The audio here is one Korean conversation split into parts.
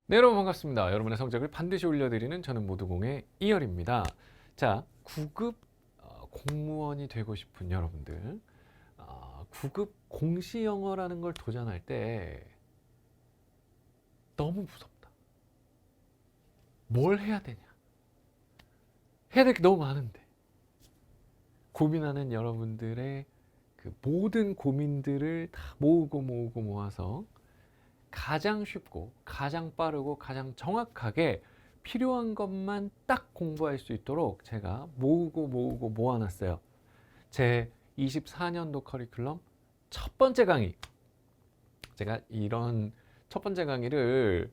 네, 여러분 반갑습니다. 여러분의 성적을 반드시 올려드리는 저는 모두공의 이열입니다. 자, 9급 공무원이 되고 싶은 여러분들, 9급 공시영어라는 걸 도전할 때 너무 무섭다. 뭘 해야 되냐? 해야 될 게 너무 많은데. 고민하는 여러분들의 그 모든 고민들을 다 모으고 모아서 가장 쉽고 가장 빠르고 가장 정확하게 필요한 것만 딱 공부할 수 있도록 제가 모으고 모아놨어요. 제 24년도 커리큘럼 첫 번째 강의. 제가 이런 첫 번째 강의를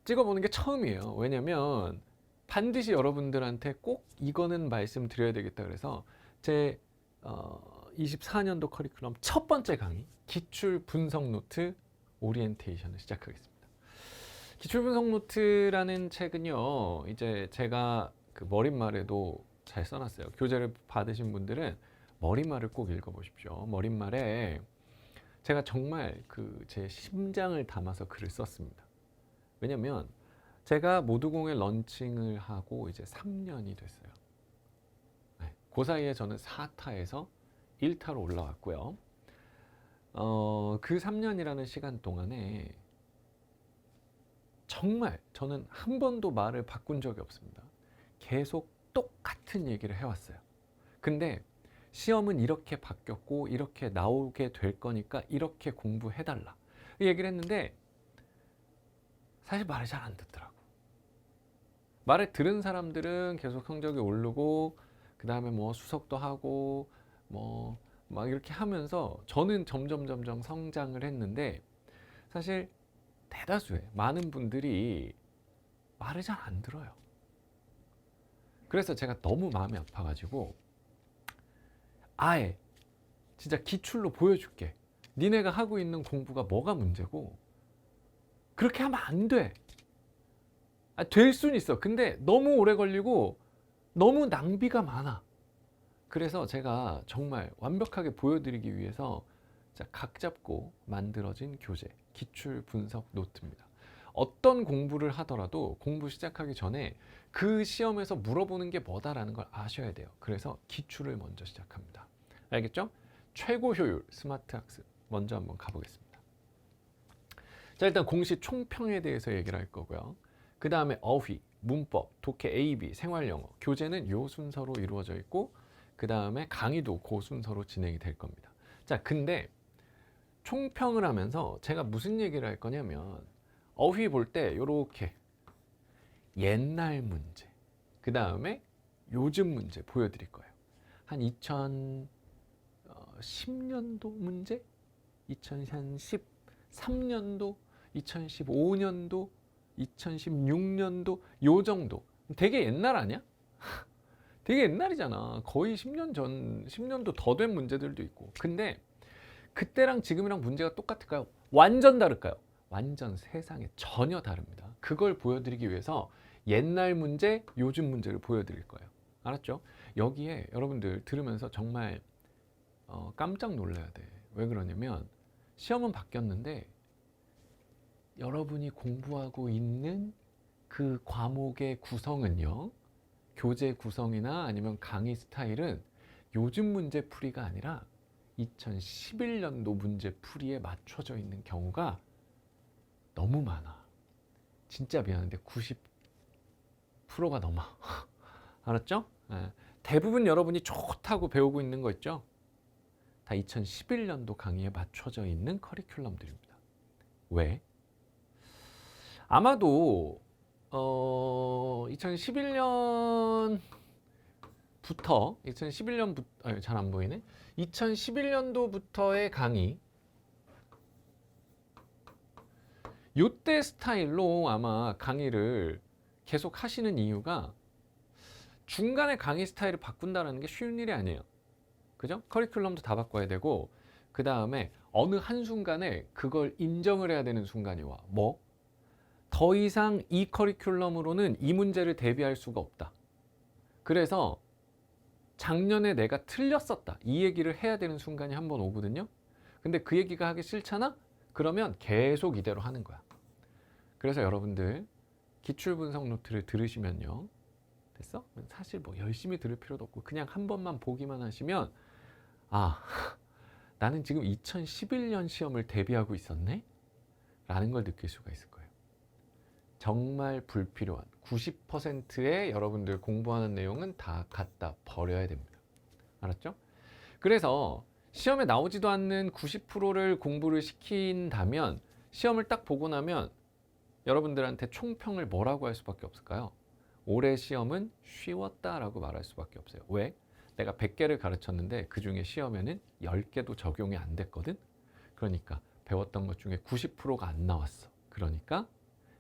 찍어보는 게 처음이에요. 왜냐면 반드시 여러분들한테 꼭 이거는 말씀드려야 되겠다 그래서 제 24년도 커리큘럼 첫 번째 강의 기출 분석 노트 오리엔테이션을 시작하겠습니다. 기출 분석 노트라는 책은요, 이제 제가 그 머릿말에도 잘 써놨어요. 교재를 받으신 분들은 머릿말을 꼭 읽어보십시오. 머릿말에 제가 정말 그 제 심장을 담아서 글을 썼습니다. 왜냐면 제가 모두공의 런칭을 하고 이제 3년이 됐어요. 네, 그 사이에 저는 4타에서 1타로 올라왔고요. 그 3년이라는 시간 동안에 정말 저는 한 번도 말을 바꾼 적이 없습니다. 계속 똑같은 얘기를 해왔어요. 근데 시험은 이렇게 바뀌었고 이렇게 나오게 될 거니까 이렇게 공부해달라 이 얘기를 했는데 사실 말을 잘 안 듣더라고. 말을 들은 사람들은 계속 성적이 오르고 그 다음에 뭐 수석도 하고 뭐 막 이렇게 하면서 저는 점점 성장을 했는데 사실 대다수의 많은 분들이 말을 잘 안 들어요. 그래서 제가 너무 마음이 아파가지고 아예 진짜 기출로 보여줄게. 니네가 하고 있는 공부가 뭐가 문제고 그렇게 하면 안 돼. 될 수는 있어. 근데 너무 오래 걸리고 너무 낭비가 많아. 그래서 제가 정말 완벽하게 보여드리기 위해서 각 잡고 만들어진 교재 기출 분석 노트입니다. 어떤 공부를 하더라도 공부 시작하기 전에 그 시험에서 물어보는 게 뭐다라는 걸 아셔야 돼요. 그래서 기출을 먼저 시작합니다. 알겠죠? 최고 효율 스마트 학습 먼저 한번 가보겠습니다. 자, 일단 공시 총평에 대해서 얘기를 할 거고요. 그 다음에 어휘, 문법, 독해 A, B, 생활영어, 교재는 요 순서로 이루어져 있고 그 다음에 강의도 그 순서로 진행이 될 겁니다. 자, 근데 총평을 하면서 제가 무슨 얘기를 할 거냐면 어휘 볼 때 요렇게 옛날 문제, 그 다음에 요즘 문제 보여드릴 거예요. 한 2010년도 문제, 2013년도, 2015년도, 2016년도 요 정도. 되게 옛날 아니야? 되게 옛날이잖아. 거의 10년 전, 10년도 더 된 문제들도 있고. 근데 그때랑 지금이랑 문제가 똑같을까요? 완전 다를까요? 완전 세상에 전혀 다릅니다. 그걸 보여드리기 위해서 옛날 문제, 요즘 문제를 보여드릴 거예요. 알았죠? 여기에 여러분들 들으면서 정말 깜짝 놀라야 돼. 왜 그러냐면 시험은 바뀌었는데 여러분이 공부하고 있는 그 과목의 구성은요, 교재 구성이나 아니면 강의 스타일은 요즘 문제 풀이가 아니라 2011년도 문제 풀이에 맞춰져 있는 경우가 너무 많아. 진짜 미안한데 90%가 넘어. 알았죠? 예. 대부분 여러분이 좋다고 배우고 있는 거 있죠? 다 2011년도 강의에 맞춰져 있는 커리큘럼들입니다. 왜? 아마도 2011년부터 잘 안 보이네. 2011년도부터의 강의 요때 스타일로 아마 강의를 계속 하시는 이유가 중간에 강의 스타일을 바꾼다는 게 쉬운 일이 아니에요. 그죠? 커리큘럼도 다 바꿔야 되고 그 다음에 어느 한순간에 그걸 인정을 해야 되는 순간이 와. 뭐? 더 이상 이 커리큘럼으로는 이 문제를 대비할 수가 없다. 그래서 작년에 내가 틀렸었다. 이 얘기를 해야 되는 순간이 한 번 오거든요. 근데 그 얘기가 하기 싫잖아? 그러면 계속 이대로 하는 거야. 그래서 여러분들 기출분석 노트를 들으시면요. 됐어? 사실 뭐 열심히 들을 필요도 없고 그냥 한 번만 보기만 하시면 아, 나는 지금 2011년 시험을 대비하고 있었네? 라는 걸 느낄 수가 있을 거예요. 정말 불필요한 90%의 여러분들 공부하는 내용은 다 갖다 버려야 됩니다. 알았죠? 그래서 시험에 나오지도 않는 90%를 공부를 시킨다면 시험을 딱 보고 나면 여러분들한테 총평을 뭐라고 할 수밖에 없을까요? 올해 시험은 쉬웠다라고 말할 수밖에 없어요. 왜? 내가 100개를 가르쳤는데 그 중에 시험에는 10개도 적용이 안 됐거든? 그러니까 배웠던 것 중에 90%가 안 나왔어. 그러니까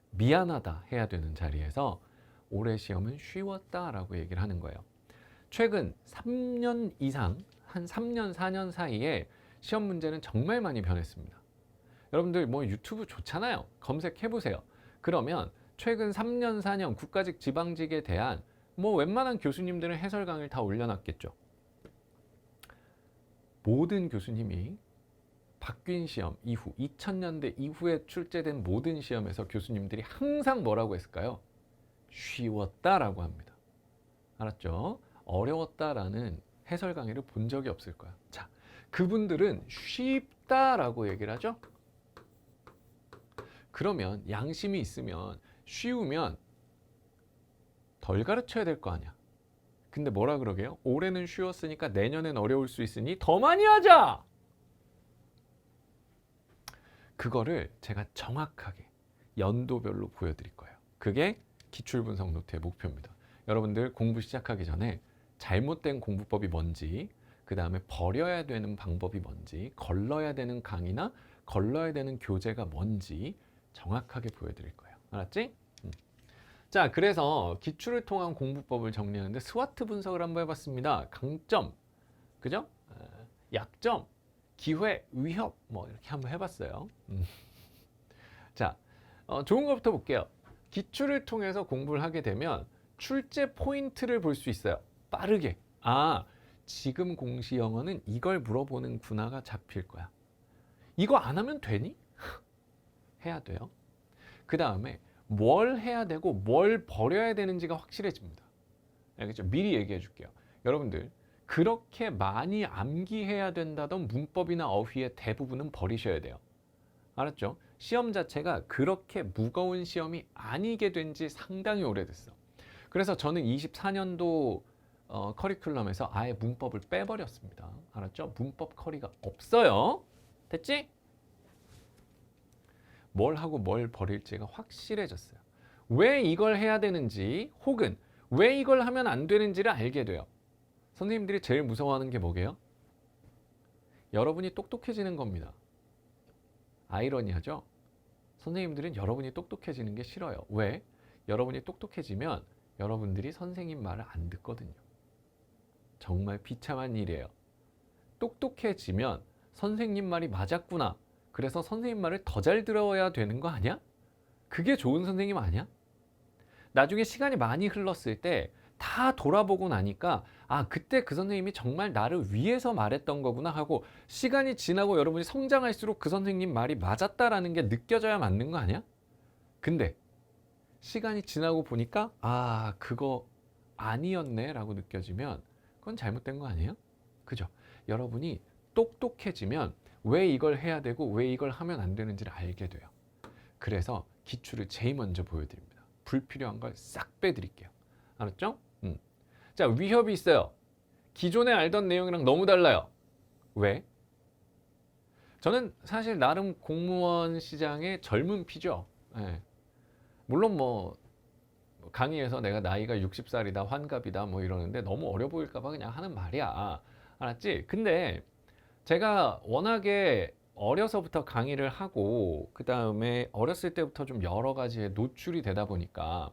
미안하다 해야 되는 자리에서 올해 시험은 쉬웠다라고 얘기를 하는 거예요. 최근 3년 이상, 한 3년, 4년 사이에 시험 문제는 정말 많이 변했습니다. 여러분들 뭐 유튜브 좋잖아요. 검색해보세요. 그러면 최근 3년, 4년 국가직, 지방직에 대한 뭐 웬만한 교수님들은 해설 강의를 다 올려놨겠죠. 모든 교수님이 바뀐 시험 이후 2000년대 이후에 출제된 모든 시험에서 교수님들이 항상 뭐라고 했을까요? 쉬웠다라고 합니다. 알았죠? 어려웠다라는 해설 강의를 본 적이 없을 거야. 자, 그분들은 쉽다라고 얘기를 하죠. 그러면 양심이 있으면 쉬우면 덜 가르쳐야 될 거 아니야. 근데 뭐라 그러게요? 올해는 쉬웠으니까 내년엔 어려울 수 있으니 더 많이 하자! 그거를 제가 정확하게 연도별로 보여드릴 거예요. 그게 기출분석 노트의 목표입니다. 여러분들 공부 시작하기 전에 잘못된 공부법이 뭔지, 그 다음에 버려야 되는 방법이 뭔지, 걸러야 되는 강의나 걸러야 되는 교재가 뭔지 정확하게 보여드릴 거예요. 알았지? 자, 그래서 기출을 통한 공부법을 정리하는데 스와트 분석을 한번 해봤습니다. 강점, 그죠? 약점, 기회, 위협 뭐 이렇게 한번 해봤어요. 자, 좋은 것부터 볼게요. 기출을 통해서 공부를 하게 되면 출제 포인트를 볼 수 있어요. 빠르게. 아, 지금 공시 영어는 이걸 물어보는구나가 잡힐 거야. 이거 안 하면 되니? 해야 돼요. 그 다음에 뭘 해야 되고 뭘 버려야 되는지가 확실해집니다. 알겠죠? 미리 얘기해 줄게요. 여러분들 그렇게 많이 암기해야 된다던 문법이나 어휘의 대부분은 버리셔야 돼요. 알았죠? 시험 자체가 그렇게 무거운 시험이 아니게 된 지 상당히 오래됐어. 그래서 저는 24년도 커리큘럼에서 아예 문법을 빼버렸습니다. 알았죠? 문법 커리가 없어요. 됐지? 뭘 하고 뭘 버릴지가 확실해졌어요. 왜 이걸 해야 되는지 혹은 왜 이걸 하면 안 되는지를 알게 돼요. 선생님들이 제일 무서워하는 게 뭐게요? 여러분이 똑똑해지는 겁니다. 아이러니하죠? 선생님들은 여러분이 똑똑해지는 게 싫어요. 왜? 여러분이 똑똑해지면 여러분들이 선생님 말을 안 듣거든요. 정말 비참한 일이에요. 똑똑해지면 선생님 말이 맞았구나. 그래서 선생님 말을 더 잘 들어야 되는 거 아니야? 그게 좋은 선생님 아니야? 나중에 시간이 많이 흘렀을 때 다 돌아보고 나니까 아, 그때 그 선생님이 정말 나를 위해서 말했던 거구나 하고 시간이 지나고 여러분이 성장할수록 그 선생님 말이 맞았다라는 게 느껴져야 맞는 거 아니야? 근데 시간이 지나고 보니까 아, 그거 아니었네 라고 느껴지면 그건 잘못된 거 아니에요? 그죠? 여러분이 똑똑해지면 왜 이걸 해야 되고 왜 이걸 하면 안 되는지를 알게 돼요. 그래서 기출을 제일 먼저 보여드립니다. 불필요한 걸 싹 빼드릴게요. 알았죠? 자, 위협이 있어요. 기존에 알던 내용이랑 너무 달라요. 왜? 저는 사실 나름 공무원 시장의 젊은 피죠. 예. 물론 뭐 강의에서 내가 나이가 60살이다 환갑이다 뭐 이러는데 너무 어려 보일까 봐 그냥 하는 말이야. 알았지? 근데 제가 워낙에 어려서부터 강의를 하고 그 다음에 어렸을 때부터 좀 여러 가지에 노출이 되다 보니까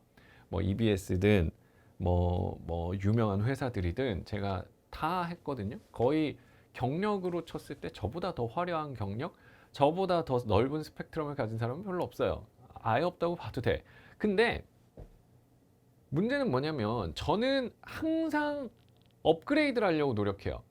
뭐 EBS든 뭐 유명한 회사들이든 제가 다 했거든요. 거의 경력으로 쳤을 때 저보다 더 화려한 경력, 저보다 더 넓은 스펙트럼을 가진 사람은 별로 없어요. 아예 없다고 봐도 돼. 근데 문제는 뭐냐면 저는 항상 업그레이드를 하려고 노력해요.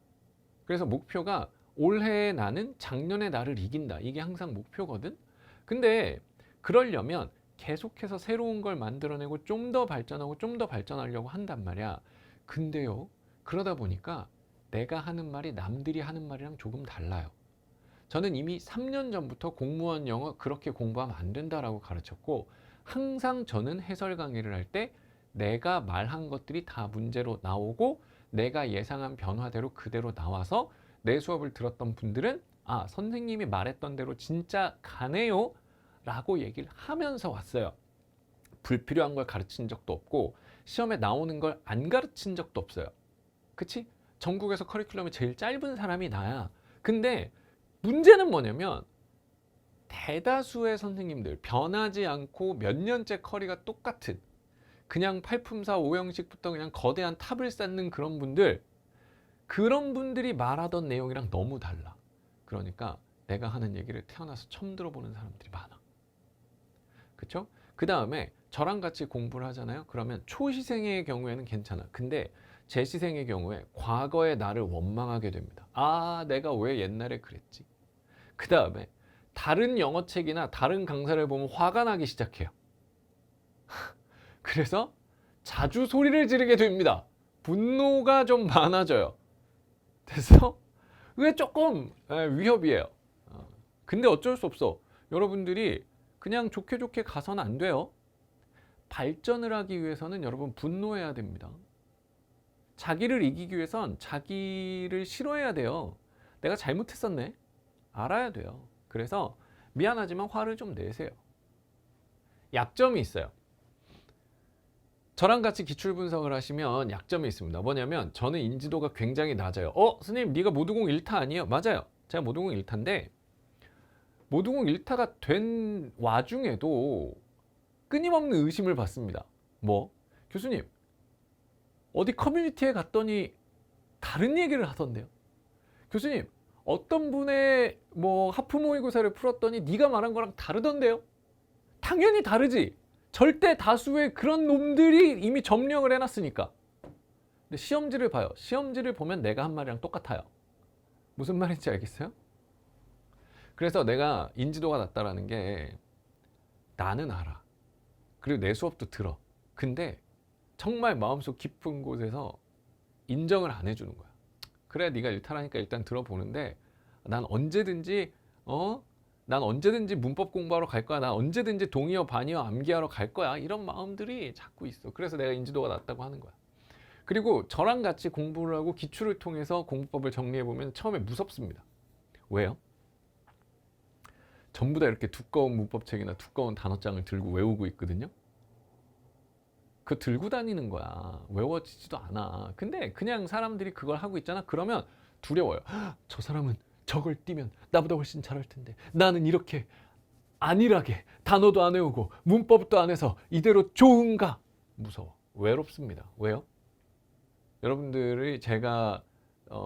그래서 목표가 올해 나는 작년의 나를 이긴다. 이게 항상 목표거든. 근데 그러려면 계속해서 새로운 걸 만들어내고 좀 더 발전하고 좀 더 발전하려고 한단 말이야. 근데요, 그러다 보니까 내가 하는 말이 남들이 하는 말이랑 조금 달라요. 저는 이미 3년 전부터 공무원 영어 그렇게 공부하면 안 된다라고 가르쳤고, 항상 저는 해설 강의를 할 때 내가 말한 것들이 다 문제로 나오고 내가 예상한 변화대로 그대로 나와서 내 수업을 들었던 분들은 아, 선생님이 말했던 대로 진짜 가네요 라고 얘기를 하면서 왔어요. 불필요한 걸 가르친 적도 없고 시험에 나오는 걸 안 가르친 적도 없어요. 그치? 전국에서 커리큘럼이 제일 짧은 사람이 나야. 근데 문제는 뭐냐면 대다수의 선생님들, 변하지 않고 몇 년째 커리가 똑같은 그냥 8품사 5형식부터 그냥 거대한 탑을 쌓는 그런 분들, 그런 분들이 말하던 내용이랑 너무 달라. 그러니까 내가 하는 얘기를 태어나서 처음 들어보는 사람들이 많아. 그쵸? 그 다음에 저랑 같이 공부를 하잖아요. 그러면 초시생의 경우에는 괜찮아. 근데 재시생의 경우에 과거의 나를 원망하게 됩니다. 아, 내가 왜 옛날에 그랬지? 그 다음에 다른 영어책이나 다른 강사를 보면 화가 나기 시작해요. 그래서 자주 소리를 지르게 됩니다. 분노가 좀 많아져요. 그래서 그게 조금 위협이에요. 근데 어쩔 수 없어. 여러분들이 그냥 좋게 좋게 가서는 안 돼요. 발전을 하기 위해서는 여러분 분노해야 됩니다. 자기를 이기기 위해선 자기를 싫어해야 돼요. 내가 잘못했었네. 알아야 돼요. 그래서 미안하지만 화를 좀 내세요. 약점이 있어요. 저랑 같이 기출 분석을 하시면 약점이 있습니다. 뭐냐면 저는 인지도가 굉장히 낮아요. 선생님 네가 모두공 1타 아니에요? 맞아요. 제가 모두공 1타인데 모두공 1타가 된 와중에도 끊임없는 의심을 받습니다. 뭐? 교수님 어디 커뮤니티에 갔더니 다른 얘기를 하던데요. 교수님 어떤 분의 뭐 하프 모의고사를 풀었더니 네가 말한 거랑 다르던데요. 당연히 다르지. 절대 다수의 그런 놈들이 이미 점령을 해놨으니까. 근데 시험지를 봐요. 시험지를 보면 내가 한 말이랑 똑같아요. 무슨 말인지 알겠어요? 그래서 내가 인지도가 낮다라는 게 나는 알아. 그리고 내 수업도 들어. 근데 정말 마음속 깊은 곳에서 인정을 안 해주는 거야. 그래 네가 일탈하니까 일단 들어보는데 난 언제든지 문법 공부하러 갈 거야. 난 언제든지 동의어, 반의어, 암기하러 갈 거야. 이런 마음들이 자꾸 있어. 그래서 내가 인지도가 낮다고 하는 거야. 그리고 저랑 같이 공부를 하고 기출을 통해서 공부법을 정리해보면 처음에 무섭습니다. 왜요? 전부 다 이렇게 두꺼운 문법책이나 두꺼운 단어장을 들고 외우고 있거든요. 그거 들고 다니는 거야. 외워지지도 않아. 근데 그냥 사람들이 그걸 하고 있잖아. 그러면 두려워요. 저 사람은 저걸 띄면 나보다 훨씬 잘할 텐데 나는 이렇게 안일하게 단어도 안 외우고 문법도 안 해서 이대로 좋은가? 무서워. 외롭습니다. 왜요? 여러분들이 제가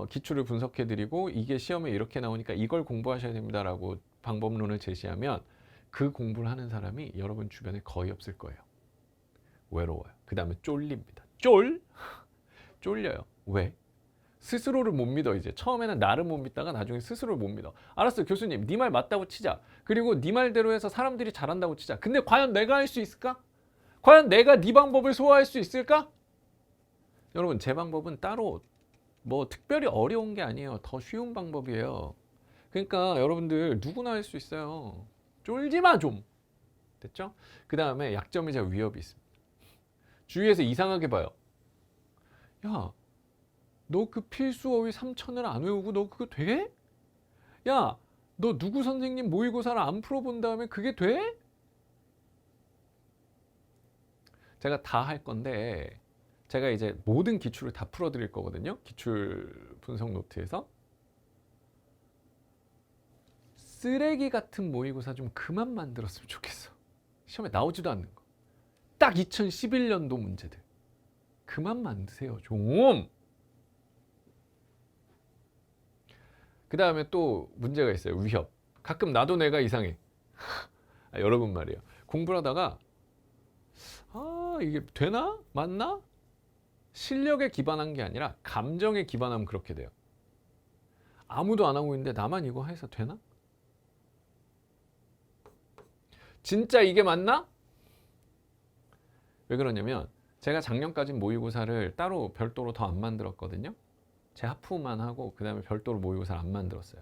기출을 분석해드리고 이게 시험에 이렇게 나오니까 이걸 공부하셔야 됩니다라고 방법론을 제시하면 그 공부를 하는 사람이 여러분 주변에 거의 없을 거예요. 외로워요. 그 다음에 쫄립니다. 쫄려요. 왜? 스스로를 못 믿어. 이제 처음에는 나를 못 믿다가 나중에 스스로를 못 믿어. 알았어 교수님 네 말 맞다고 치자. 그리고 네 말대로 해서 사람들이 잘한다고 치자. 근데 과연 내가 할 수 있을까? 과연 내가 네 방법을 소화할 수 있을까? 여러분 제 방법은 따로 뭐 특별히 어려운 게 아니에요. 더 쉬운 방법이에요. 그러니까 여러분들 누구나 할 수 있어요. 쫄지 마 좀. 됐죠? 그 다음에 약점이자 위협이 있습니다. 주위에서 이상하게 봐요. 야, 너 그 필수 어휘 3,000을 안 외우고 너 그거 돼? 야, 너 누구 선생님 모의고사를 안 풀어본 다음에 그게 돼? 제가 다 할 건데 제가 이제 모든 기출을 다 풀어드릴 거거든요. 기출 분석 노트에서. 쓰레기 같은 모의고사 좀 그만 만들었으면 좋겠어. 시험에 나오지도 않는 거. 딱 2011년도 문제들. 그만 만드세요 좀. 그 다음에 또 문제가 있어요. 위협. 가끔 나도 내가 이상해. 여러분 말이에요. 공부를 하다가 이게 되나? 맞나? 실력에 기반한 게 아니라 감정에 기반하면 그렇게 돼요. 아무도 안 하고 있는데 나만 이거 해서 되나? 진짜 이게 맞나? 왜 그러냐면 제가 작년까지 모의고사를 따로 별도로 더 안 만들었거든요. 제 하프만 하고 그 다음에 별도로 모의고사를 안 만들었어요.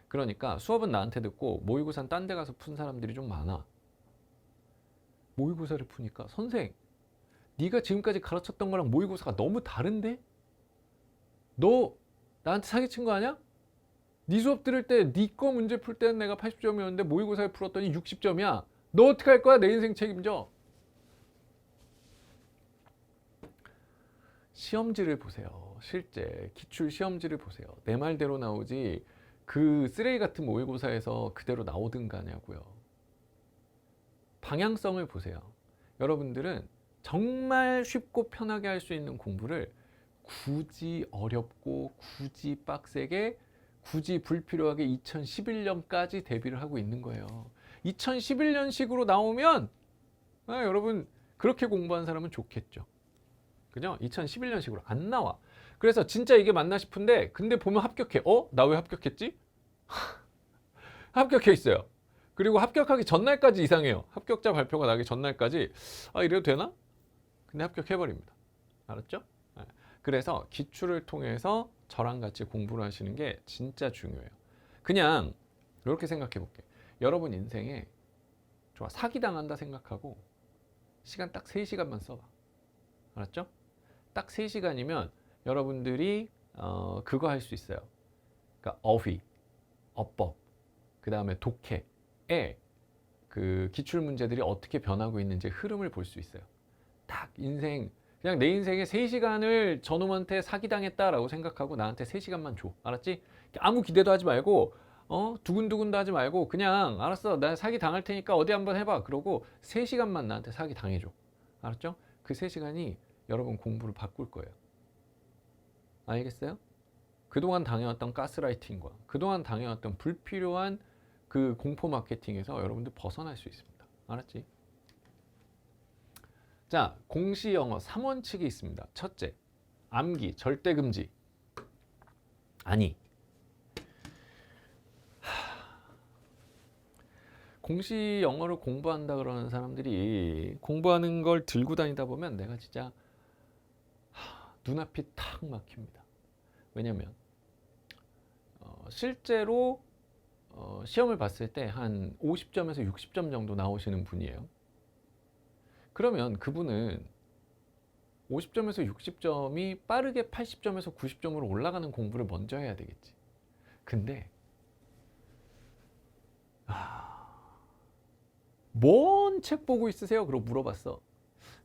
그러니까 수업은 나한테 듣고 모의고사는 딴 데 가서 푼 사람들이 좀 많아. 모의고사를 푸니까 선생, 네가 지금까지 가르쳤던 거랑 모의고사가 너무 다른데? 너 나한테 사기친 거 아니야? 네 수업 들을 때 네 거 문제 풀 때는 내가 80점이었는데 모의고사에 풀었더니 60점이야. 너 어떻게 할 거야? 내 인생 책임져. 시험지를 보세요. 실제 기출 시험지를 보세요. 내 말대로 나오지 그 쓰레기 같은 모의고사에서 그대로 나오든가 하냐고요. 방향성을 보세요. 여러분들은 정말 쉽고 편하게 할 수 있는 공부를 굳이 어렵고 굳이 빡세게 굳이 불필요하게 2011년까지 대비를 하고 있는 거예요. 2011년식으로 나오면 여러분 그렇게 공부한 사람은 좋겠죠. 그죠? 2011년식으로 안 나와. 그래서 진짜 이게 맞나 싶은데 근데 보면 합격해. 나 왜 합격했지? 합격해 있어요. 그리고 합격하기 전날까지 이상해요. 합격자 발표가 나기 전날까지 이래도 되나? 근데 합격해버립니다. 알았죠? 네. 그래서 기출을 통해서 저랑 같이 공부를 하시는 게 진짜 중요해요. 그냥 이렇게 생각해 볼게요. 여러분 인생에 좋아 사기당한다 생각하고 시간 딱 3시간만 써봐. 알았죠? 딱 3시간이면 여러분들이 그거 할 수 있어요. 그러니까 어휘, 어법, 그 다음에 독해의 그 기출 문제들이 어떻게 변하고 있는지 흐름을 볼 수 있어요. 딱 인생 그냥 내 인생에 3시간을 저놈한테 사기당했다라고 생각하고 나한테 3시간만 줘. 알았지? 아무 기대도 하지 말고 두근두근도 하지 말고 그냥 알았어. 나 사기 당할 테니까 어디 한번 해봐. 그러고 3시간만 나한테 사기 당해줘. 알았죠? 그 3시간이 여러분 공부를 바꿀 거예요. 알겠어요? 그동안 당해왔던 가스라이팅과 그동안 당해왔던 불필요한 그 공포 마케팅에서 여러분들 벗어날 수 있습니다. 알았지? 자, 공시 영어 3원칙이 있습니다. 첫째, 암기, 절대 금지. 아니. 공시 영어를 공부한다 그러는 사람들이 공부하는 걸 들고 다니다 보면 내가 진짜 눈앞이 탁 막힙니다. 왜냐면 실제로 시험을 봤을 때 한 50점에서 60점 정도 나오시는 분이에요. 그러면 그분은 50점에서 60점이 빠르게 80점에서 90점으로 올라가는 공부를 먼저 해야 되겠지. 근데 뭔 책 보고 있으세요? 그러고 물어봤어.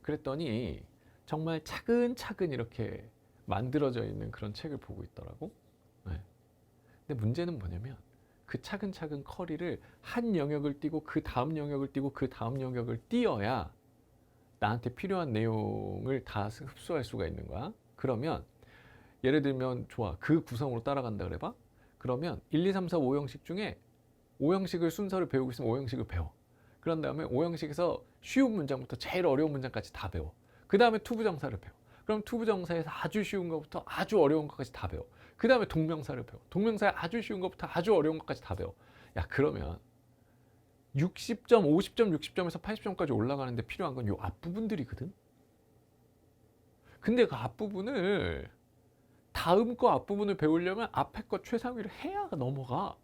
그랬더니 정말 차근차근 이렇게 만들어져 있는 그런 책을 보고 있더라고. 네. 근데 문제는 뭐냐면 그 차근차근 커리를 한 영역을 띄고 그 다음 영역을 띄고 그 다음 영역을 띄어야 나한테 필요한 내용을 다 흡수할 수가 있는 거야. 그러면 예를 들면 좋아. 그 구성으로 따라간다 그래봐. 그러면 1, 2, 3, 4, 5형식 중에 5형식을 순서를 배우고 있으면 5형식을 배워. 그런 다음에 5형식에서 쉬운 문장부터 제일 어려운 문장까지 다 배워. 그 다음에 투부정사를 배워. 그럼 투부정사에서 아주 쉬운 것부터 아주 어려운 것까지 다 배워. 그 다음에 동명사를 배워. 동명사에 아주 쉬운 것부터 아주 어려운 것까지 다 배워. 야, 그러면 60점, 50점, 60점에서 80점까지 올라가는데 필요한 건 이 앞부분들이거든. 근데 그 앞부분을 다음 거 앞부분을 배우려면 앞에 거 최상위를 해야 넘어가.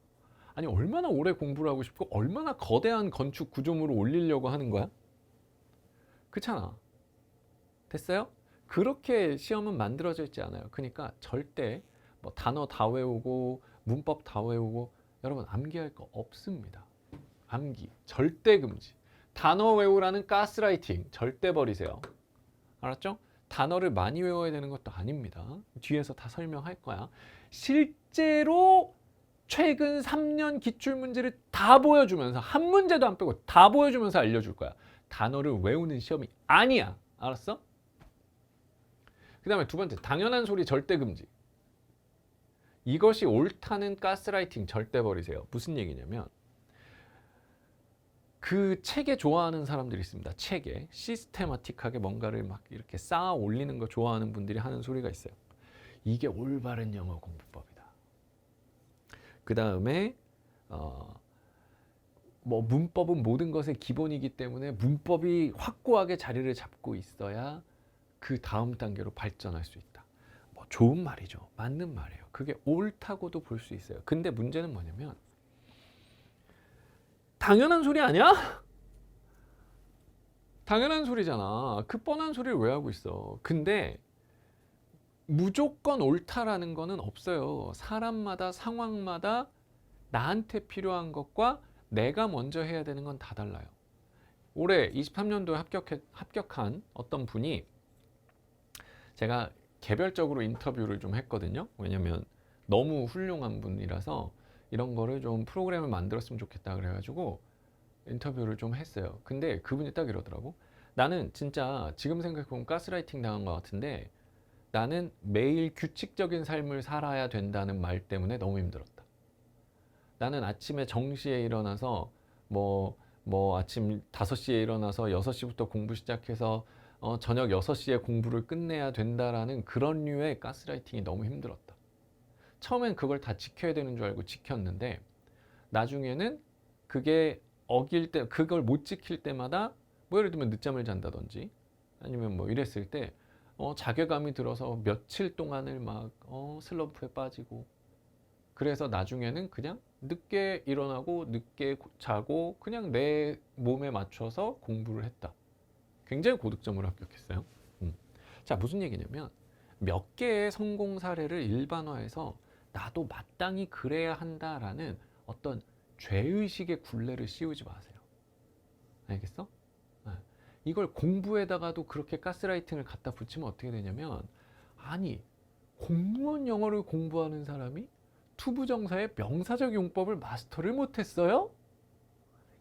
아니 얼마나 오래 공부를 하고 싶고 얼마나 거대한 건축 구조물을 올리려고 하는 거야? 그렇잖아. 됐어요? 그렇게 시험은 만들어져 있지 않아요. 그러니까 절대 뭐 단어 다 외우고 문법 다 외우고 여러분 암기할 거 없습니다. 암기 절대 금지. 단어 외우라는 가스라이팅 절대 버리세요. 알았죠? 단어를 많이 외워야 되는 것도 아닙니다. 뒤에서 다 설명할 거야. 실제로 최근 3년 기출문제를 다 보여주면서 한 문제도 안 빼고 다 보여주면서 알려줄 거야. 단어를 외우는 시험이 아니야. 알았어? 그 다음에 두 번째, 당연한 소리 절대 금지. 이것이 옳다는 가스라이팅 절대 버리세요. 무슨 얘기냐면 그 책에 좋아하는 사람들이 있습니다. 책에 시스테마틱하게 뭔가를 막 이렇게 쌓아 올리는 거 좋아하는 분들이 하는 소리가 있어요. 이게 올바른 영어 공부법이다. 그 다음에 뭐 문법은 모든 것의 기본이기 때문에 문법이 확고하게 자리를 잡고 있어야 그 다음 단계로 발전할 수 있다. 뭐 좋은 말이죠. 맞는 말이에요. 그게 옳다고도 볼 수 있어요. 근데 문제는 뭐냐면 당연한 소리 아니야? 당연한 소리잖아. 그 뻔한 소리를 왜 하고 있어? 근데 무조건 옳다라는 거는 없어요. 사람마다 상황마다 나한테 필요한 것과 내가 먼저 해야 되는 건 다 달라요. 올해 23년도에 합격한 어떤 분이 제가 개별적으로 인터뷰를 좀 했거든요. 왜냐면 너무 훌륭한 분이라서 이런 거를 좀 프로그램을 만들었으면 좋겠다 그래가지고 인터뷰를 좀 했어요. 근데 그분이 딱 이러더라고. 나는 진짜 지금 생각해보면 가스라이팅 당한 것 같은데 나는 매일 규칙적인 삶을 살아야 된다는 말 때문에 너무 힘들었다. 나는 아침에 정시에 일어나서 아침 5시에 일어나서 6시부터 공부 시작해서 저녁 6시에 공부를 끝내야 된다라는 그런 류의 가스라이팅이 너무 힘들었다. 처음엔 그걸 다 지켜야 되는 줄 알고 지켰는데 나중에는 그게 어길 때 그걸 못 지킬 때마다 뭐 예를 들면 늦잠을 잔다든지 아니면 뭐 이랬을 때 자괴감이 들어서 며칠 동안을 막 슬럼프에 빠지고 그래서 나중에는 그냥 늦게 일어나고 늦게 자고 그냥 내 몸에 맞춰서 공부를 했다. 굉장히 고득점으로 합격했어요. 자, 무슨 얘기냐면 몇 개의 성공 사례를 일반화해서 나도 마땅히 그래야 한다라는 어떤 죄의식의 굴레를 씌우지 마세요. 알겠어? 이걸 공부에다가도 그렇게 가스라이팅을 갖다 붙이면 어떻게 되냐면 아니 공무원 영어를 공부하는 사람이 투부정사의 명사적 용법을 마스터를 못했어요?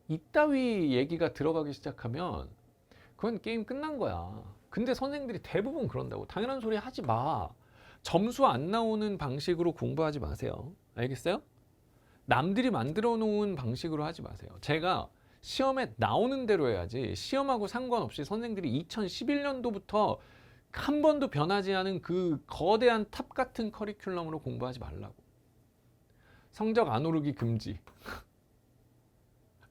이따위 얘기가 들어가기 시작하면 그건 게임 끝난 거야. 근데 선생님들이 대부분 그런다고. 당연한 소리 하지 마. 점수 안 나오는 방식으로 공부하지 마세요. 알겠어요? 남들이 만들어 놓은 방식으로 하지 마세요. 제가 시험에 나오는 대로 해야지 시험하고 상관없이 선생님들이 2011년도부터 한 번도 변하지 않은 그 거대한 탑 같은 커리큘럼으로 공부하지 말라고. 성적 안 오르기 금지.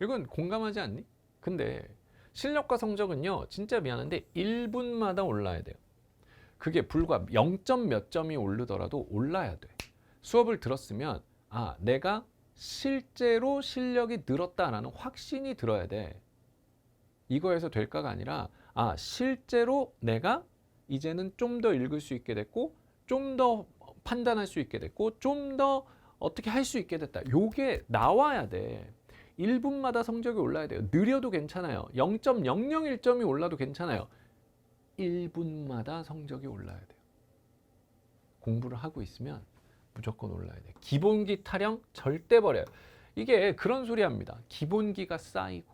이건 공감하지 않니? 근데 실력과 성적은요 진짜 미안한데 1분마다 올라야 돼요. 그게 불과 0점 몇 점이 오르더라도 올라야 돼. 수업을 들었으면 내가 실제로 실력이 늘었다라는 확신이 들어야 돼. 이거에서 될까가 아니라 실제로 내가 이제는 좀 더 읽을 수 있게 됐고 좀 더 판단할 수 있게 됐고 좀 더 어떻게 할 수 있게 됐다. 요게 나와야 돼. 1분마다 성적이 올라야 돼요. 느려도 괜찮아요. 0.001점이 올라도 괜찮아요. 1분마다 성적이 올라야 돼요. 공부를 하고 있으면 무조건 올라야 돼요. 기본기 타령 절대 버려요. 이게 그런 소리 합니다. 기본기가 쌓이고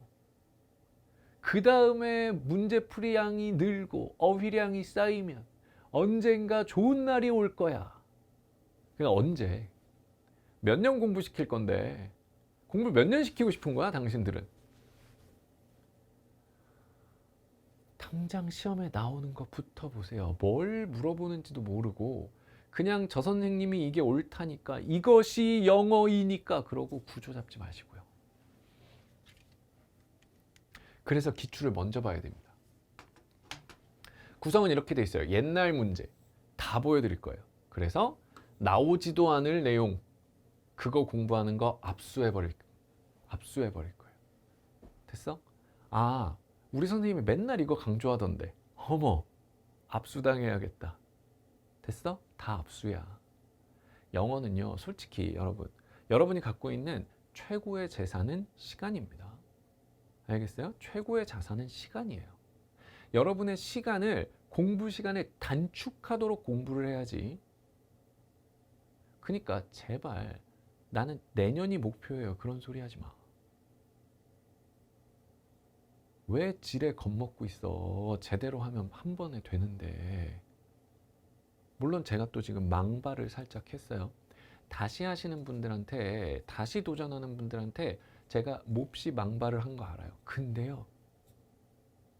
그 다음에 문제풀이량이 늘고 어휘량이 쌓이면 언젠가 좋은 날이 올 거야. 그러니까 언제? 몇 년 공부시킬 건데 공부 몇 년 시키고 싶은 거야 당신들은? 당장 시험에 나오는 것부터 보세요. 뭘 물어보는지도 모르고 그냥 저 선생님이 이게 옳다니까 이것이 영어이니까 그러고 구조 잡지 마시고요. 그래서 기출을 먼저 봐야 됩니다. 구성은 이렇게 돼 있어요. 옛날 문제 다 보여드릴 거예요. 그래서 나오지도 않을 내용 그거 공부하는 거 압수해버릴 거예요. 됐어? 우리 선생님이 맨날 이거 강조하던데 어머 압수당해야겠다. 됐어? 다 압수야. 영어는요 솔직히 여러분이 갖고 있는 최고의 재산은 시간입니다. 알겠어요? 최고의 자산은 시간이에요. 여러분의 시간을 공부 시간을 단축하도록 공부를 해야지. 그러니까 제발 나는 내년이 목표예요. 그런 소리 하지 마. 왜 지레 겁먹고 있어? 제대로 하면 한 번에 되는데. 물론 제가 또 지금 망발을 살짝 했어요. 다시 하시는 분들한테 다시 도전하는 분들한테 제가 몹시 망발을 한 거 알아요. 근데요.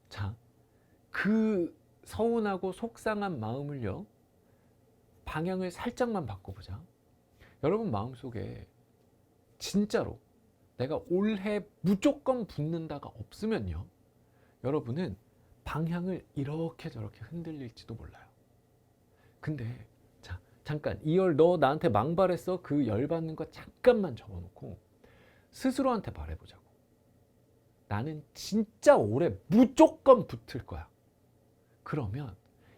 자, 그 서운하고 속상한 마음을요. 방향을 살짝만 바꿔보자. 여러분 마음속에 진짜로 내가 올해 무조건 붙는다가 없으면요, 여러분은 방향을 이렇게 저렇게 흔들릴지도 몰라요. 근데 자, 잠깐 이 열 너 나한테 망발했어, 그 열받는 거 잠깐만 접어놓고 스스로한테 말해보자고. 나는 진짜 올해 무조건 붙을 거야. 그러면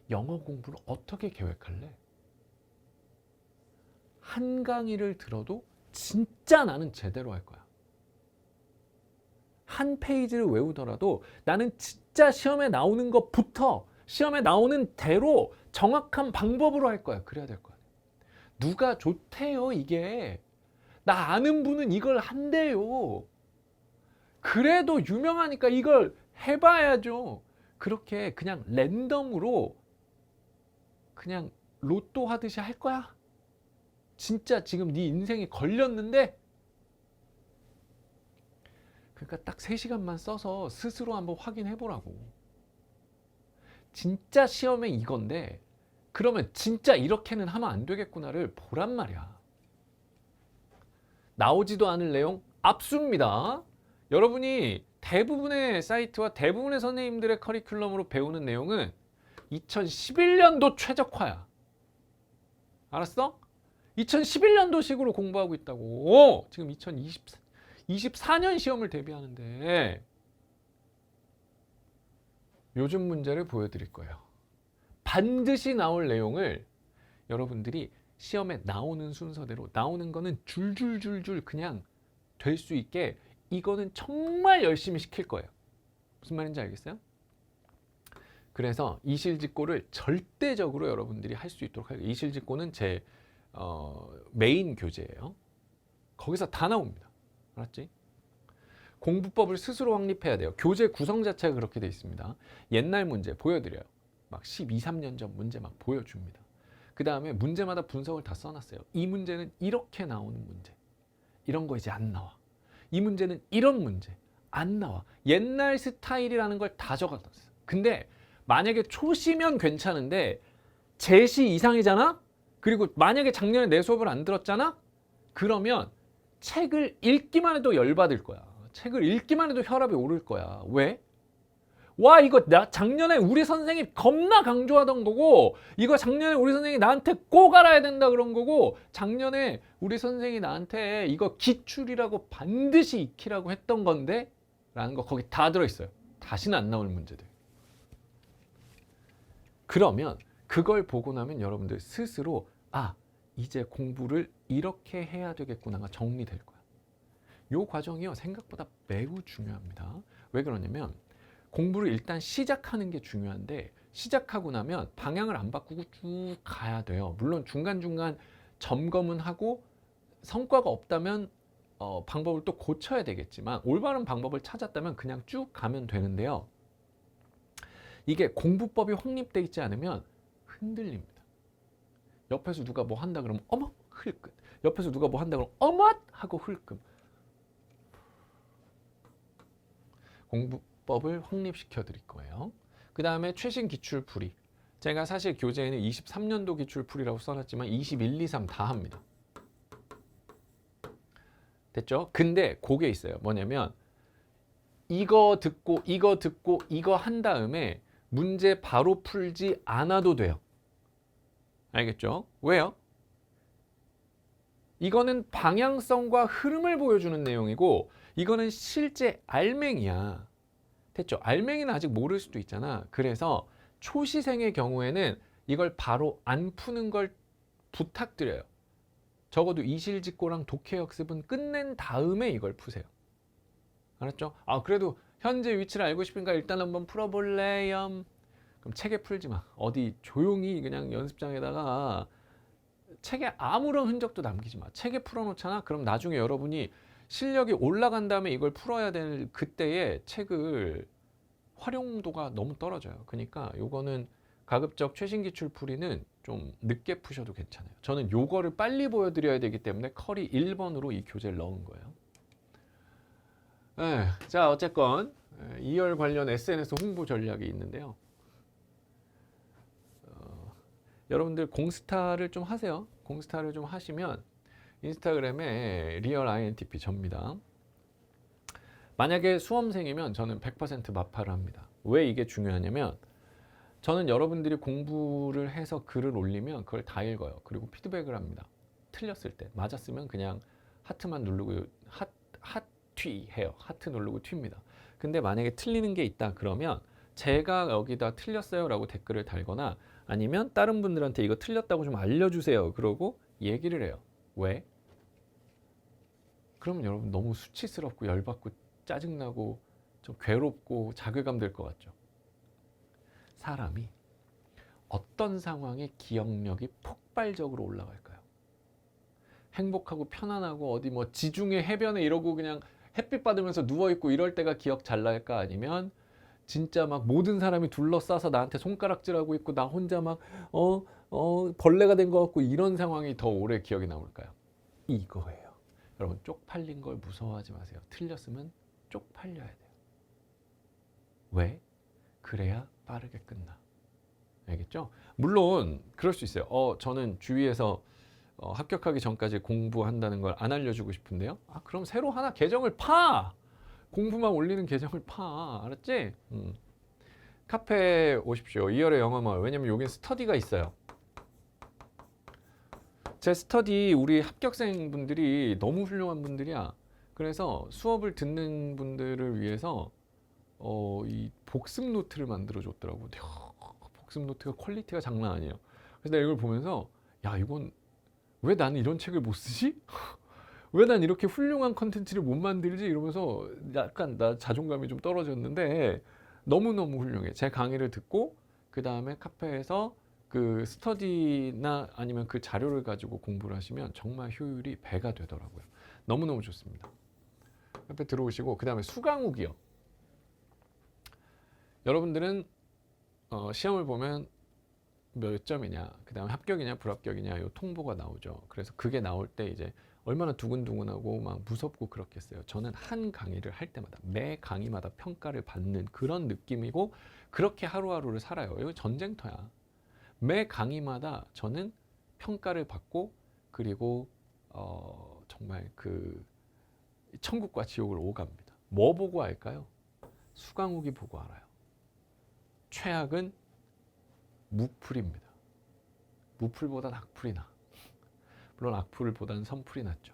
영어 공부를 어떻게 계획할래? 한 강의를 들어도 진짜 나는 제대로 할 거야. 한 페이지를 외우더라도 나는 진짜 시험에 나오는 것부터, 시험에 나오는 대로 정확한 방법으로 할 거야. 그래야 될 거야. 누가 좋대요 이게. 나 아는 분은 이걸 한대요. 그래도 유명하니까 이걸 해봐야죠. 그렇게 그냥 랜덤으로 그냥 로또 하듯이 할 거야? 진짜 지금 네 인생이 걸렸는데? 그러니까 딱 3시간만 써서 스스로 한번 확인해 보라고. 진짜 시험에 이건데 그러면 진짜 이렇게는 하면 안 되겠구나를 보란 말이야. 나오지도 않을 내용 압수입니다. 여러분이 대부분의 사이트와 대부분의 선생님들의 커리큘럼으로 배우는 내용은 2011년도 최적화야. 알았어? 2011년도식으로 공부하고 있다고. 지금 2024년 시험을 대비하는데 요즘 문제를 보여드릴 거예요. 반드시 나올 내용을 여러분들이 시험에 나오는 순서대로, 나오는 거는 줄줄줄줄 그냥 될 수 있게 이거는 정말 열심히 시킬 거예요. 무슨 말인지 알겠어요? 그래서 이실직고를 절대적으로 여러분들이 할 수 있도록 할게요. 이실직고는 제 메인 교재예요. 거기서 다 나옵니다. 알았지? 공부법을 스스로 확립해야 돼요. 교재 구성 자체가 그렇게 돼 있습니다. 옛날 문제 보여드려요. 막 12, 3년 전 문제 막 보여줍니다. 그 다음에 문제마다 분석을 다 써놨어요. 이 문제는 이렇게 나오는 문제. 이런 거 이제 안 나와. 이 문제는 이런 문제. 안 나와. 옛날 스타일이라는 걸 다 적어놨어요. 근데 만약에 초시면 괜찮은데 재시 이상이잖아? 그리고 만약에 작년에 내 수업을 안 들었잖아? 그러면 책을 읽기만 해도 열받을 거야. 책을 읽기만 해도 혈압이 오를 거야. 왜? 와, 이거 나 작년에 우리 선생님이 겁나 강조하던 거고, 이거 작년에 우리 선생님이 나한테 꼭 알아야 된다 그런 거고, 작년에 우리 선생님이 나한테 이거 기출이라고 반드시 익히라고 했던 건데 라는 거 거기 다 들어있어요. 다시는 안 나올 문제들. 그러면 그걸 보고 나면 여러분들 스스로 이제 공부를 이렇게 해야 되겠구나가 정리될 거야. 요 과정이요, 생각보다 매우 중요합니다. 왜 그러냐면 공부를 일단 시작하는 게 중요한데, 시작하고 나면 방향을 안 바꾸고 쭉 가야 돼요. 물론 중간중간 점검은 하고 성과가 없다면 방법을 또 고쳐야 되겠지만, 올바른 방법을 찾았다면 그냥 쭉 가면 되는데요. 이게 공부법이 확립되어 있지 않으면 흔들립니다. 옆에서 누가 뭐 한다 그러면 어머 흘끔, 옆에서 누가 뭐 한다 그러면 어머 하고 흘끔. 공부법을 확립시켜 드릴 거예요. 그 다음에 최신 기출풀이. 제가 사실 교재에는 23년도 기출풀이라고 써놨지만 21, 23 다 합니다. 됐죠? 근데 그게 있어요. 뭐냐면 이거 듣고 이거 한 다음에 문제 바로 풀지 않아도 돼요. 알겠죠? 왜요? 이거는 방향성과 흐름을 보여주는 내용이고, 이거는 실제 알맹이야. 됐죠? 알맹이는 아직 모를 수도 있잖아. 그래서 초시생의 경우에는 이걸 바로 안 푸는 걸 부탁드려요. 적어도 이실직고랑 독해역습은 끝낸 다음에 이걸 푸세요. 알았죠? 그래도 현재 위치를 알고 싶으니까 일단 한번 풀어볼래요? 그럼 책에 풀지 마. 어디 조용히 그냥 연습장에다가 책에 아무런 흔적도 남기지 마. 책에 풀어놓잖아? 그럼 나중에 여러분이 실력이 올라간 다음에 이걸 풀어야 될 그때의 책을 활용도가 너무 떨어져요. 그러니까 요거는 가급적 최신 기출 풀이는 좀 늦게 푸셔도 괜찮아요. 저는 요거를 빨리 보여드려야 되기 때문에 커리 1번으로 이 교재를 넣은 거예요. 자, 어쨌건 2열 관련 SNS 홍보 전략이 있는데요. 여러분들 공스타를 좀 하세요. 공스타를 좀 하시면 인스타그램에 리얼 INTP 접니다. 만약에 수험생이면 저는 100% 마파를 합니다. 왜 이게 중요하냐면 저는 여러분들이 공부를 해서 글을 올리면 그걸 다 읽어요. 그리고 피드백을 합니다. 틀렸을 때. 맞았으면 그냥 하트만 누르고 핫튀 해요. 하트 누르고 튀입니다. 근데 만약에 틀리는 게 있다 그러면 제가 여기다 틀렸어요 라고 댓글을 달거나 아니면 다른 분들한테 이거 틀렸다고 좀 알려주세요 그러고 얘기를 해요. 왜? 그러면 여러분 너무 수치스럽고 열받고 짜증나고 좀 괴롭고 자괴감 될 것 같죠. 사람이 어떤 상황에 기억력이 폭발적으로 올라갈까요? 행복하고 편안하고 어디 뭐 지중해 해변에 이러고 그냥 햇빛 받으면서 누워있고 이럴 때가 기억 잘 날까? 아니면 진짜 막 모든 사람이 둘러싸서 나한테 손가락질하고 있고 나 혼자 막 벌레가 된 것 같고 이런 상황이 더 오래 기억에 남을까요? 이거예요. 여러분 쪽팔린 걸 무서워하지 마세요. 틀렸으면 쪽팔려야 돼요. 왜? 그래야 빠르게 끝나. 알겠죠? 물론 그럴 수 있어요. 저는 주위에서 합격하기 전까지 공부한다는 걸 안 알려주고 싶은데요. 그럼 새로 하나 계정을 파! 공부만 올리는 계정을 파. 알았지? 카페에 오십시오. 2열의 영어마을. 왜냐면 여긴 스터디가 있어요. 제 스터디 우리 합격생분들이 너무 훌륭한 분들이야. 그래서 수업을 듣는 분들을 위해서 이 복습 노트를 만들어 줬더라고. 복습 노트가 퀄리티가 장난 아니에요. 그래서 내가 이걸 보면서 야 이건 왜 나는 이런 책을 못 쓰지? 왜 난 이렇게 훌륭한 컨텐츠를 못 만들지? 이러면서 약간 나 자존감이 좀 떨어졌는데 너무너무 훌륭해. 제 강의를 듣고 그 다음에 카페에서 그 스터디나 아니면 그 자료를 가지고 공부를 하시면 정말 효율이 배가 되더라고요. 너무너무 좋습니다. 카페 들어오시고 그 다음에 수강욱이요. 여러분들은 시험을 보면 몇 점이냐, 그 다음에 합격이냐 불합격이냐 요 통보가 나오죠. 그래서 그게 나올 때 이제 얼마나 두근두근하고 막 무섭고 그렇겠어요. 저는 한 강의를 할 때마다 매 강의마다 평가를 받는 그런 느낌이고 그렇게 하루하루를 살아요. 이거 전쟁터야. 매 강의마다 저는 평가를 받고 그리고 정말 그 천국과 지옥을 오갑니다. 뭐 보고 알까요? 수강욱이 보고 알아요. 최악은 무풀입니다. 무풀보단 악풀이 나. 물론 악풀보다는 선풀이 낫죠.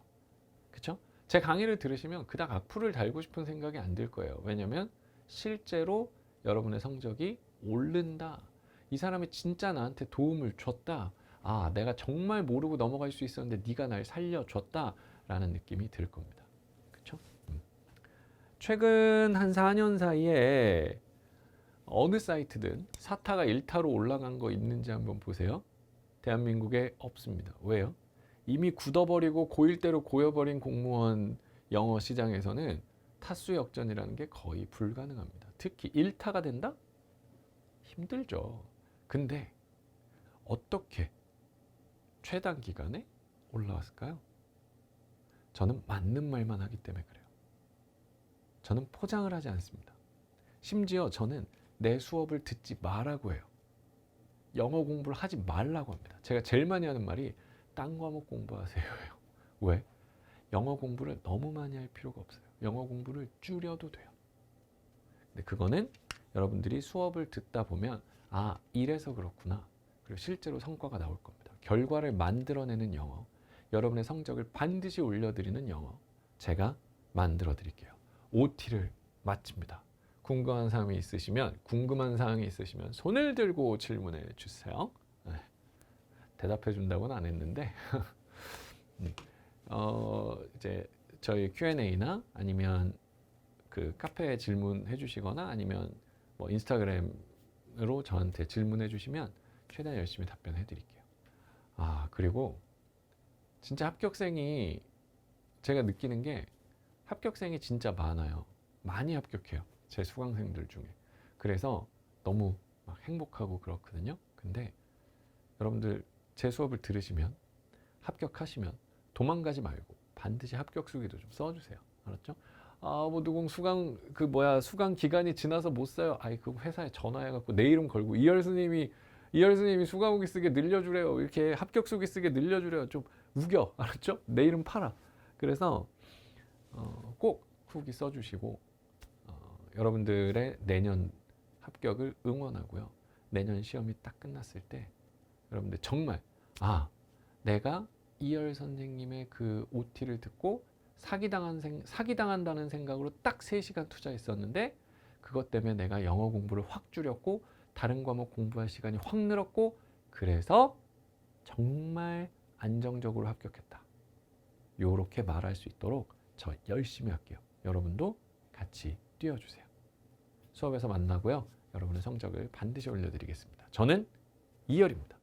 그렇죠? 제 강의를 들으시면 그닥 악풀을 달고 싶은 생각이 안 들 거예요. 왜냐하면 실제로 여러분의 성적이 오른다. 이 사람이 진짜 나한테 도움을 줬다. 내가 정말 모르고 넘어갈 수 있었는데 네가 날 살려줬다. 라는 느낌이 들 겁니다. 그렇죠? 최근 한 4년 사이에 어느 사이트든 4타가 1타로 올라간 거 있는지 한번 보세요. 대한민국에 없습니다. 왜요? 이미 굳어버리고 고1대로 고여버린 공무원 영어 시장에서는 타수 역전이라는 게 거의 불가능합니다. 특히 1타가 된다? 힘들죠. 근데 어떻게 최단 기간에 올라왔을까요? 저는 맞는 말만 하기 때문에 그래요. 저는 포장을 하지 않습니다. 심지어 저는 내 수업을 듣지 말라고 해요. 영어 공부를 하지 말라고 합니다. 제가 제일 많이 하는 말이 딴 과목 공부하세요예요. 왜? 영어 공부를 너무 많이 할 필요가 없어요. 영어 공부를 줄여도 돼요. 근데 그거는 여러분들이 수업을 듣다 보면 이래서 그렇구나. 그리고 실제로 성과가 나올 겁니다. 결과를 만들어내는 영어, 여러분의 성적을 반드시 올려드리는 영어 제가 만들어 드릴게요. OT를 마칩니다. 궁금한 사항이 있으시면 손을 들고 질문해 주세요. 대답해 준다고는 안 했는데 이제 저희 Q&A나 아니면 그 카페에 질문해 주시거나 아니면 뭐 인스타그램으로 저한테 질문해 주시면 최대한 열심히 답변해 드릴게요. 그리고 진짜 합격생이 제가 느끼는 게 합격생이 진짜 많아요. 많이 합격해요. 제 수강생들 중에. 그래서 너무 막 행복하고 그렇거든요. 근데 여러분들 제 수업을 들으시면 합격하시면 도망가지 말고 반드시 합격 수기도 좀 써주세요. 알았죠? 뭐 누군 수강 기간이 지나서 못 써요. 그 회사에 전화해갖고 내 이름 걸고 이열 스님이 수강 후기 쓰게 늘려주래요. 이렇게 합격 수기 쓰게 늘려주래요. 좀 우겨. 알았죠? 내 이름 팔아. 그래서 꼭 후기 써주시고 여러분들의 내년 합격을 응원하고요. 내년 시험이 딱 끝났을 때 여러분들 정말 내가 이열 선생님의 그 OT를 듣고 사기당한다는 생각으로 딱 3시간 투자했었는데 그것 때문에 내가 영어 공부를 확 줄였고 다른 과목 공부할 시간이 확 늘었고 그래서 정말 안정적으로 합격했다. 요렇게 말할 수 있도록 저 열심히 할게요. 여러분도 같이 뛰어주세요. 수업에서 만나고요. 여러분의 성적을 반드시 올려드리겠습니다. 저는 이열입니다.